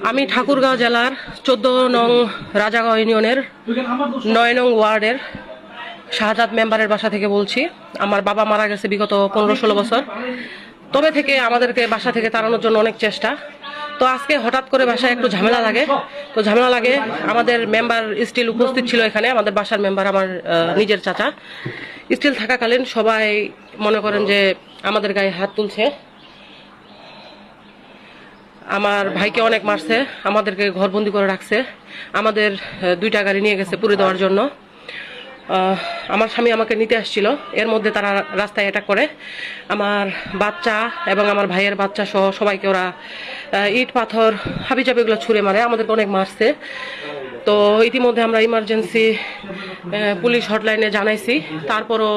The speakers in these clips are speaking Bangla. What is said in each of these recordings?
আমি ঠাকুরগাঁও জেলার 14 নং রাজাগাঁও ইউনিয়নের 9 নং ওয়ার্ডের শাহজাদ মেম্বারের বাসা থেকে বলছি। আমার বাবা মারা গেছে বিগত 15-16 বছর। তবে থেকে আমাদেরকে বাসা থেকে তাড়ানোর জন্য অনেক চেষ্টা। তো আজকে হঠাৎ করে বাসায় একটু ঝামেলা লাগে। আমাদের মেম্বার স্টিল উপস্থিত ছিল এখানে, আমাদের বাসার মেম্বার আমার নিজের চাচা স্টিল থাকাকালীন সবাই মনে করেন যে আমাদের গায়ে হাত তুলছে। আমার ভাইকে অনেক মারছে, আমাদেরকে ঘরবন্দি করে রাখছে, আমাদের 2টা গাড়ি নিয়ে গেছে পুড়ে দেওয়ার জন্য। আমার স্বামী আমাকে নিতে আসছিল, এর মধ্যে তারা রাস্তায় অ্যাটাক করে আমার বাচ্চা এবং আমার ভাইয়ের বাচ্চা সহ সবাইকে ওরা ইট পাথর হাবিজাবিগুলো ছুঁড়ে মারে, আমাদেরকে অনেক মারছে। তো ইতিমধ্যে আমরা ইমার্জেন্সি পুলিশ হটলাইনে জানাইছি, তারপরও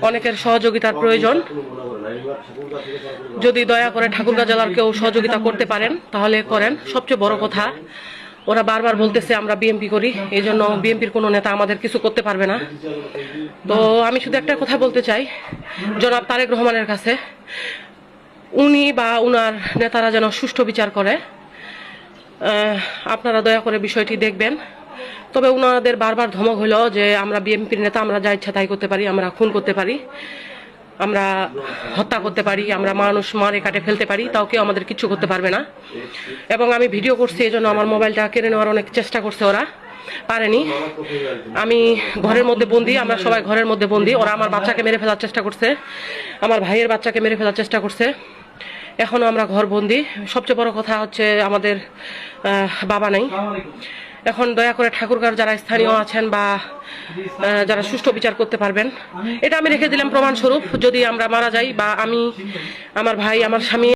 অনেকের সহযোগিতার প্রয়োজন। যদি দয়া করে ঠাকুরগাঁও জেলার কেউ সহযোগিতা করতে পারেন তাহলে করেন। সবচেয়ে বড় কথা, ওরা বারবার বলতেছে আমরা বিএমপি করি, এই জন্য বিএমপির কোনো নেতা আমাদের কিছু করতে পারবে না। তো আমি শুধু একটা কথা বলতে চাই জনাব তারেক রহমানের কাছে, উনি বা উনার নেতারা যেন সুষ্ঠু বিচার করে। আপনারা দয়া করে বিষয়টি দেখবেন। তবে উনাদের বারবার ধমক হলো যে আমরা বিএমপির নেতা, আমরা যা ইচ্ছা তাই করতে পারি, আমরা খুন করতে পারি, আমরা হত্যা করতে পারি, আমরা মানুষ মারে কাটে ফেলতে পারি, তাও কেউ আমাদের কিছু করতে পারবে না। এবং আমি ভিডিও করছি, এই জন্য আমার মোবাইলটা কেড়ে নেওয়ার অনেক চেষ্টা করছে, ওরা পারেনি। আমি ঘরের মধ্যে বন্দি, আমরা সবাই ঘরের মধ্যে বন্দি। ওরা আমার বাচ্চাকে মেরে ফেলার চেষ্টা করছে, আমার ভাইয়ের বাচ্চাকে মেরে ফেলার চেষ্টা করছে, এখনো আমরা ঘর বন্দি। সবচেয়ে বড় কথা হচ্ছে আমাদের বাবা নাই। এখন দয়া করে ঠাকুরগাঁও যারা স্থানীয় আছেন বা যারা সুষ্ঠু বিচার করতে পারবেন, এটা আমি রেখে দিলাম প্রমাণস্বরূপ। যদি আমরা মারা যাই বা আমি, আমার ভাই, আমার স্বামী